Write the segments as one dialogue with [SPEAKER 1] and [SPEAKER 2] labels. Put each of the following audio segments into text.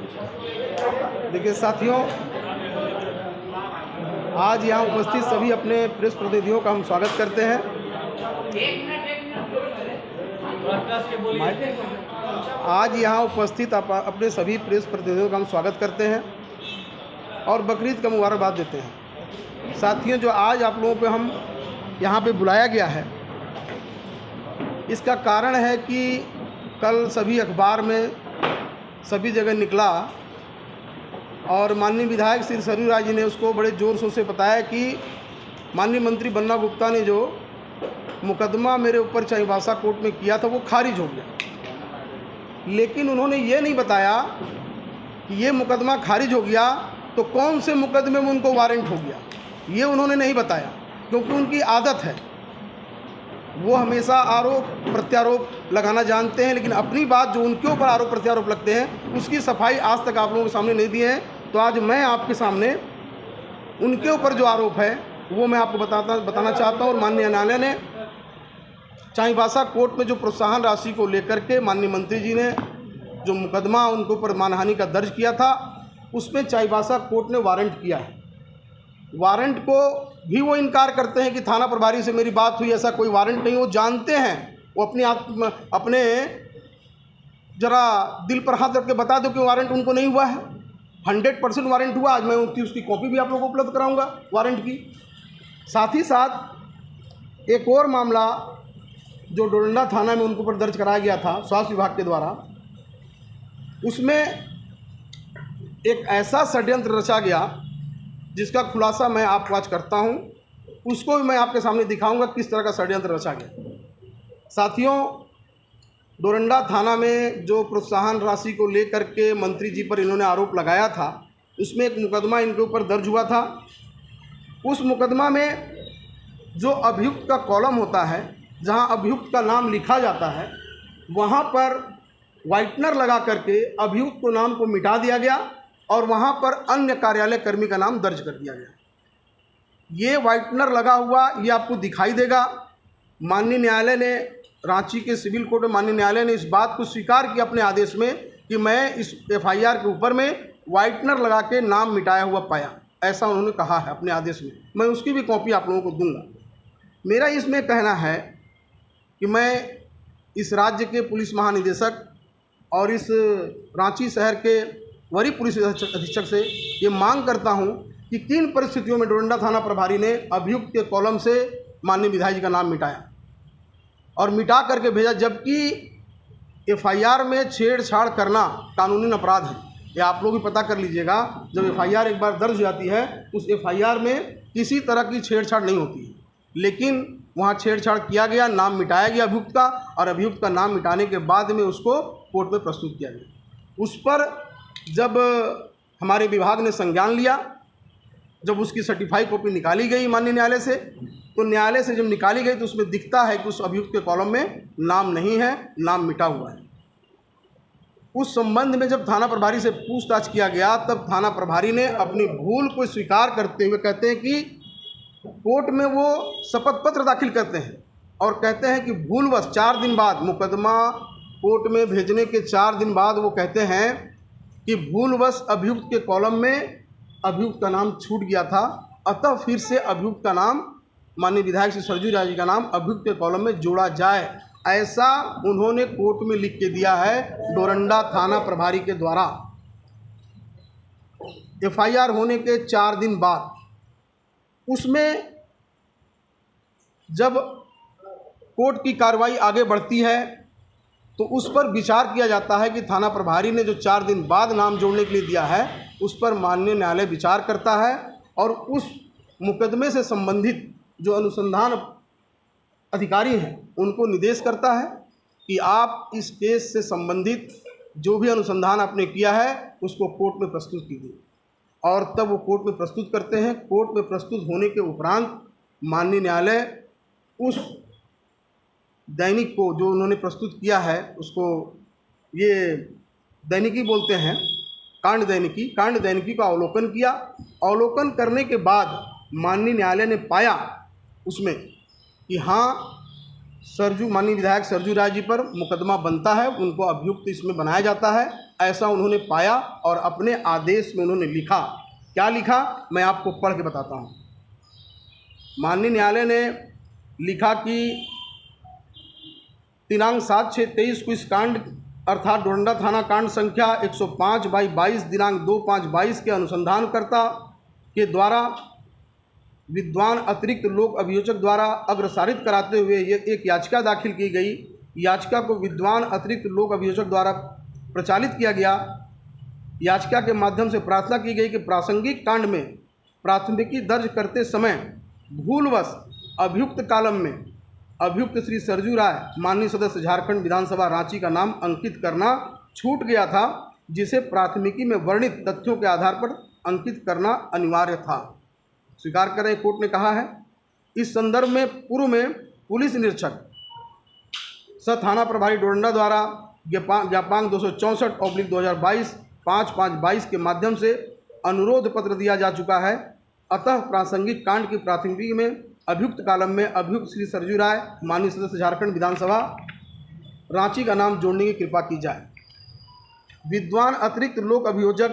[SPEAKER 1] देखिए साथियों, आज यहाँ उपस्थित सभी अपने प्रेस प्रतिनिधियों का हम स्वागत करते हैं। आज यहाँ उपस्थित अपने सभी प्रेस प्रतिनिधियों का हम स्वागत करते हैं और बकरीद का मुबारकबाद देते हैं। साथियों, जो आज आप लोगों को हम यहाँ पे बुलाया गया है, इसका कारण है कि कल सभी अखबार में सभी जगह निकला और माननीय विधायक श्री सरयू राय जी ने उसको बड़े ज़ोर शोर से बताया कि माननीय मंत्री बन्ना गुप्ता ने जो मुकदमा मेरे ऊपर चाईबासा कोर्ट में किया था वो खारिज हो गया। लेकिन उन्होंने ये नहीं बताया कि ये मुकदमा खारिज हो गया तो कौन से मुकदमे में उनको वारंट हो गया, ये उन्होंने नहीं बताया, क्योंकि उनकी आदत है, वो हमेशा आरोप प्रत्यारोप लगाना जानते हैं, लेकिन अपनी बात जो उनके ऊपर आरोप प्रत्यारोप लगते हैं उसकी सफाई आज तक आप लोगों के सामने नहीं दी है। तो आज मैं आपके सामने उनके ऊपर जो आरोप है वो मैं आपको बताना चाहता हूँ। और माननीय न्यायालय ने चाईबासा कोर्ट में जो प्रोत्साहन राशि को लेकर के माननीय मंत्री जी ने जो मुकदमा उनके ऊपर मानहानि का दर्ज किया था, उसमें चाईबासा कोर्ट ने वारंट किया है। वारंट को भी वो इनकार करते हैं कि थाना प्रभारी से मेरी बात हुई, ऐसा कोई वारंट नहीं। वो जानते हैं, वो अपने जरा दिल पर हाथ रख के बता दो कि वारंट उनको नहीं हुआ है। 100% वारंट हुआ। आज मैं उसकी कॉपी भी आप लोगों को उपलब्ध कराऊंगा वारंट की। साथ ही साथ एक और मामला जो डोरंडा थाना में उनके ऊपर दर्ज कराया गया था स्वास्थ्य विभाग के द्वारा, उसमें एक ऐसा षड्यंत्र रचा गया जिसका खुलासा मैं आपको आज करता हूं। उसको भी मैं आपके सामने दिखाऊंगा किस तरह का षड्यंत्र रचा गया। साथियों, डोरंडा थाना में जो प्रोत्साहन राशि को लेकर के मंत्री जी पर इन्होंने आरोप लगाया था, उसमें एक मुकदमा इनके ऊपर दर्ज हुआ था। उस मुकदमा में जो अभियुक्त का कॉलम होता है, जहां अभियुक्त का नाम लिखा जाता है, वहां पर व्हाइटनर लगा करके अभियुक्त को नाम को मिटा दिया गया और वहाँ पर अन्य कार्यालय कर्मी का नाम दर्ज कर दिया गया। ये व्हाइटनर लगा हुआ ये आपको दिखाई देगा। माननीय न्यायालय ने, रांची के सिविल कोर्ट में माननीय न्यायालय ने इस बात को स्वीकार किया अपने आदेश में कि मैं इस एफआईआर के ऊपर में व्हाइटनर लगा के नाम मिटाया हुआ पाया, ऐसा उन्होंने कहा है अपने आदेश में। मैं उसकी भी कॉपी आप लोगों को दूंगा। मेरा इसमें कहना है कि मैं इस राज्य के पुलिस महानिदेशक और इस रांची शहर के वरीय पुलिस अधीक्षक से ये मांग करता हूं कि किन परिस्थितियों में डोरंडा थाना प्रभारी ने अभियुक्त के कॉलम से माननीय विधायक जी का नाम मिटाया और मिटा करके भेजा, जबकि एफआईआर में छेड़छाड़ करना कानूनी अपराध है। ये आप लोग भी पता कर लीजिएगा। जब एफआईआर एक बार दर्ज हो जाती है, उस एफआईआर में किसी तरह की छेड़छाड़ नहीं होती है, लेकिन वहाँ छेड़छाड़ किया गया, नाम मिटाया गया अभियुक्त का, और अभियुक्त का नाम मिटाने के बाद में उसको कोर्ट में प्रस्तुत किया गया। उस पर जब हमारे विभाग ने संज्ञान लिया, जब उसकी सर्टिफाई कॉपी निकाली गई माननीय न्यायालय से, तो न्यायालय से जब निकाली गई तो उसमें दिखता है कि उस अभियुक्त के कॉलम में नाम नहीं है, नाम मिटा हुआ है। उस संबंध में जब थाना प्रभारी से पूछताछ किया गया, तब थाना प्रभारी ने अपनी भूल को स्वीकार करते हुए कहते हैं कि कोर्ट में वो शपथ पत्र दाखिल करते हैं और कहते हैं कि भूलवश 4 दिन बाद, मुकदमा कोर्ट में भेजने के 4 दिन बाद, वो कहते हैं कि भूलवश अभियुक्त के कॉलम में अभियुक्त का नाम छूट गया था, अतः फिर से अभियुक्त का नाम, माननीय विधायक श्री सरयू राय जी का नाम अभियुक्त के कॉलम में जोड़ा जाए, ऐसा उन्होंने कोर्ट में लिख के दिया है डोरंडा थाना प्रभारी के द्वारा। एफआईआर होने के 4 दिन बाद उसमें जब कोर्ट की कार्रवाई आगे बढ़ती है तो उस पर विचार किया जाता है कि थाना प्रभारी ने जो 4 दिन बाद नाम जोड़ने के लिए दिया है, उस पर माननीय न्यायालय विचार करता है और उस मुकदमे से संबंधित जो अनुसंधान अधिकारी हैं उनको निर्देश करता है कि आप इस केस से संबंधित जो भी अनुसंधान आपने किया है उसको कोर्ट में प्रस्तुत कीजिए। और तब वो कोर्ट में प्रस्तुत करते हैं। कोर्ट में प्रस्तुत होने के उपरांत माननीय न्यायालय उस दैनिक को जो उन्होंने प्रस्तुत किया है, उसको ये दैनिकी बोलते हैं, कांड दैनिकी का अवलोकन किया। अवलोकन करने के बाद माननीय न्यायालय ने पाया उसमें कि हाँ, माननीय विधायक सरजू राय जी पर मुकदमा बनता है, उनको अभियुक्त इसमें बनाया जाता है, ऐसा उन्होंने पाया और अपने आदेश में उन्होंने लिखा। क्या लिखा, मैं आपको पढ़ के बताता हूँ। माननीय न्यायालय ने लिखा कि दिनांक 7/6/23 को इस कांड अर्थात डोरंडा थाना कांड संख्या 105/22 दिनांक 2/5/22 के अनुसंधानकर्ता के द्वारा विद्वान अतिरिक्त लोक अभियोजक द्वारा अग्रसारित कराते हुए ये एक याचिका दाखिल की गई। याचिका को विद्वान अतिरिक्त लोक अभियोजक द्वारा प्रचालित किया गया। याचिका के माध्यम से प्रार्थना की गई कि प्रासंगिक कांड में प्राथमिकी दर्ज करते समय भूलवश अभियुक्त कालम में अभियुक्त श्री सरजू राय माननीय सदस्य झारखंड विधानसभा रांची का नाम अंकित करना छूट गया था, जिसे प्राथमिकी में वर्णित तथ्यों के आधार पर अंकित करना अनिवार्य था। स्वीकार करें, कोर्ट ने कहा है। इस संदर्भ में पूर्व में पुलिस निरीक्षक थाना प्रभारी डोरंडा द्वारा ज्ञापांक 264/2022 5/5/22 के माध्यम से अनुरोध पत्र दिया जा चुका है। अतः प्रासंगिक कांड की प्राथमिकी में अभियुक्त कालम में अभियुक्त श्री सरजू राय माननीय सदस्य झारखंड विधानसभा रांची का नाम जोड़ने की कृपा की जाए। विद्वान अतिरिक्त लोक अभियोजक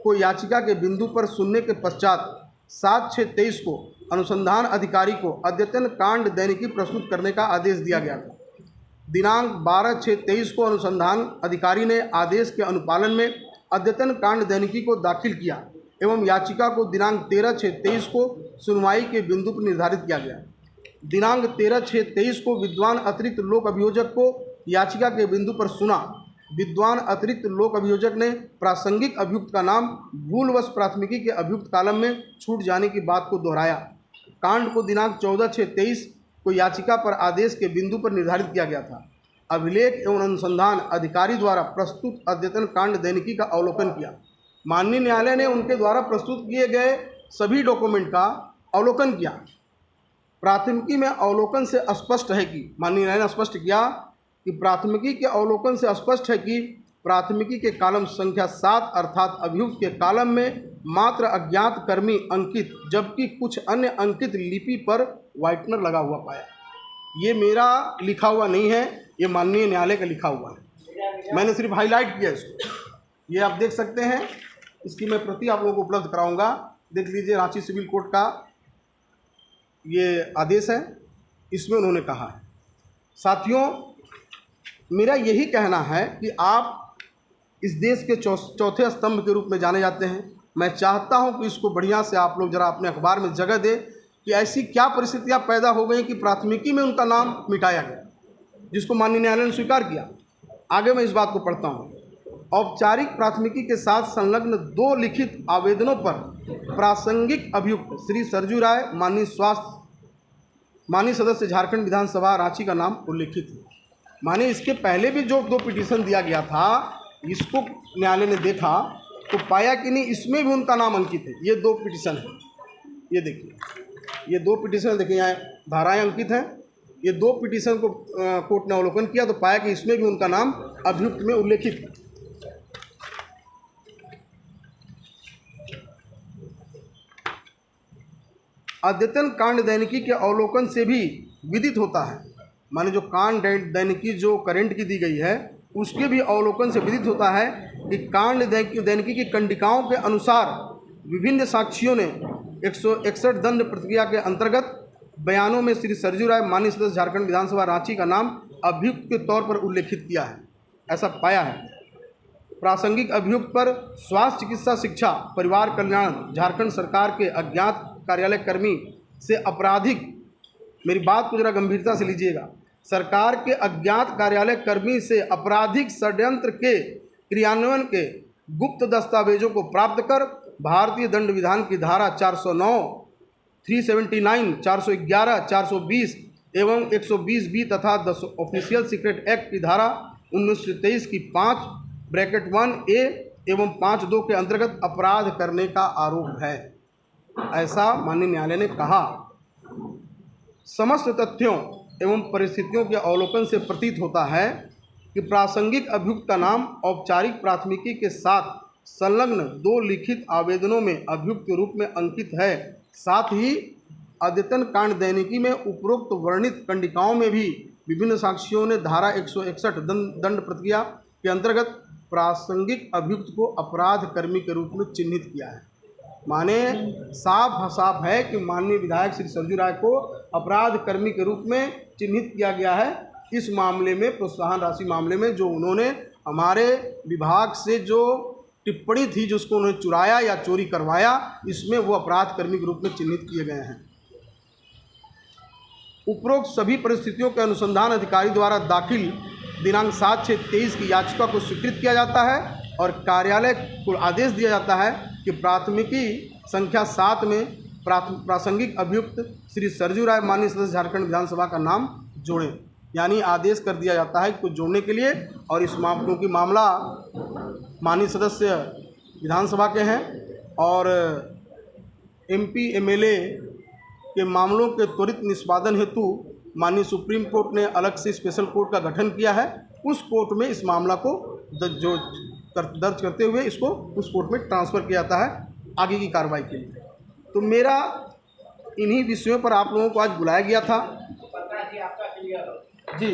[SPEAKER 1] को याचिका के बिंदु पर सुनने के पश्चात 7/6/23 को अनुसंधान अधिकारी को अद्यतन कांड दैनिकी प्रस्तुत करने का आदेश दिया गया था। दिनांक 12/6/23 को अनुसंधान अधिकारी ने आदेश के अनुपालन में अद्यतन कांड दैनिकी को दाखिल किया एवं याचिका को दिनांक 13/6/23 को सुनवाई के बिंदु पर निर्धारित किया गया। दिनांक 13/6/23 को विद्वान अतिरिक्त लोक अभियोजक को याचिका के बिंदु पर सुना। विद्वान अतिरिक्त लोक अभियोजक ने प्रासंगिक अभियुक्त का नाम भूलवश प्राथमिकी के अभियुक्त कालम में छूट जाने की बात को दोहराया। कांड को दिनांक 14/6/23 को याचिका पर आदेश के बिंदु पर निर्धारित किया गया था। अभिलेख एवं अनुसंधान अधिकारी द्वारा प्रस्तुत अद्यतन कांड दैनिकी का अवलोकन किया। माननीय न्यायालय ने उनके द्वारा प्रस्तुत किए गए सभी डॉक्यूमेंट का अवलोकन किया। प्राथमिकी में अवलोकन से स्पष्ट है कि माननीय न्यायालय ने स्पष्ट किया कि प्राथमिकी के अवलोकन से स्पष्ट है कि प्राथमिकी के कालम संख्या 7 अर्थात अभियुक्त के कालम में मात्र अज्ञात कर्मी अंकित, जबकि कुछ अन्य अंकित लिपि पर व्हाइटनर लगा हुआ पाया। ये मेरा लिखा हुआ नहीं है, ये माननीय न्यायालय का लिखा हुआ है। मैंने सिर्फ हाईलाइट किया इसको। ये आप देख सकते हैं, इसकी मैं प्रति आप लोगों को उपलब्ध कराऊंगा। देख लीजिए, रांची सिविल कोर्ट का ये आदेश है, इसमें उन्होंने कहा है। साथियों, मेरा यही कहना है कि आप इस देश के चौथे स्तंभ के रूप में जाने जाते हैं। मैं चाहता हूं कि इसको बढ़िया से आप लोग ज़रा अपने अखबार में जगह दें कि ऐसी क्या परिस्थितियां पैदा हो गई कि प्राथमिकी में उनका नाम मिटाया गया, जिसको माननीय न्यायालय ने स्वीकार किया। आगे मैं इस बात को पढ़ता हूं। औपचारिक प्राथमिकी के साथ संलग्न 2 लिखित आवेदनों पर प्रासंगिक अभियुक्त श्री सरजू राय माननीय सदस्य झारखंड विधानसभा रांची का नाम उल्लेखित है। माने इसके पहले भी जो 2 पिटीशन दिया गया था, इसको न्यायालय ने देखा तो पाया कि नहीं, इसमें भी उनका नाम अंकित है। ये 2 पिटीशन है, ये देखिए, ये 2 पिटीशन देखिए, यहाँ धाराएं अंकित हैं। ये 2 पिटीशन को कोर्ट ने अवलोकन किया तो पाया कि इसमें भी उनका नाम अभियुक्त में उल्लेखित है। अद्यतन कांड दैनिकी के अवलोकन से भी विदित होता है, माने जो कांड दैनिकी जो करंट की दी गई है उसके भी अवलोकन से विदित होता है कि कांड दैनिकी की कंडिकाओं के अनुसार विभिन्न साक्षियों ने 161 दंड प्रक्रिया के अंतर्गत बयानों में श्री सरजू राय माननीय सदस्य झारखंड विधानसभा रांची का नाम अभियुक्त के तौर पर उल्लेखित किया है, ऐसा पाया है। प्रासंगिक अभियुक्त पर स्वास्थ्य चिकित्सा शिक्षा परिवार कल्याण झारखंड सरकार के अज्ञात कार्यालय कर्मी से आपराधिक, मेरी बात को जरा गंभीरता से लीजिएगा, सरकार के अज्ञात कार्यालय कर्मी से आपराधिक षड्यंत्र के क्रियान्वयन के गुप्त दस्तावेजों को प्राप्त कर भारतीय दंड विधान की धारा 409, 379, 411, 420 एवं 120B तथा द ऑफिशियल सीक्रेट एक्ट की धारा 1923 की 5(1)(a) एवं 5(2) के अंतर्गत अपराध करने का आरोप है, ऐसा माननीय न्यायालय ने कहा। समस्त तथ्यों एवं परिस्थितियों के अवलोकन से प्रतीत होता है कि प्रासंगिक अभियुक्त का नाम औपचारिक प्राथमिकी के साथ संलग्न 2 लिखित आवेदनों में अभियुक्त के रूप में अंकित है। साथ ही अद्यतन कांड दैनिकी में उपरोक्त वर्णित कंडिकाओं में भी विभिन्न साक्षियों ने धारा 161 दंड प्रक्रिया के अंतर्गत प्रासंगिक अभियुक्त को अपराध कर्मी के रूप में चिन्हित किया है। माने साफ साफ है कि माननीय विधायक श्री सरजू राय को अपराध कर्मी के रूप में चिन्हित किया गया है। इस मामले में, प्रोत्साहन राशि मामले में, जो उन्होंने हमारे विभाग से जो टिप्पणी थी, जिसको उन्होंने चुराया या चोरी करवाया, इसमें वो अपराध कर्मी के रूप में चिन्हित किए गए हैं। उपरोक्त सभी परिस्थितियों के अनुसंधान अधिकारी द्वारा दाखिल दिनांक 7/6/23 की याचिका को स्वीकृत किया जाता है और कार्यालय को आदेश दिया जाता है कि प्राथमिकी संख्या 7 में प्रासंगिक अभियुक्त श्री सरजू राय माननीय सदस्य झारखंड विधानसभा का नाम जोड़ें। यानी आदेश कर दिया जाता है कुछ जोड़ने के लिए। और इस क्योंकि मामला माननीय सदस्य विधानसभा के हैं और MP MLA के मामलों के त्वरित निष्पादन हेतु माननीय सुप्रीम कोर्ट ने अलग से स्पेशल कोर्ट का गठन किया है। उस कोर्ट में इस मामला को दर्ज करते हुए इसको उस कोर्ट में ट्रांसफ़र किया जाता है आगे की कार्रवाई के लिए। तो मेरा इन्हीं विषयों पर आप लोगों को आज बुलाया गया था। जी।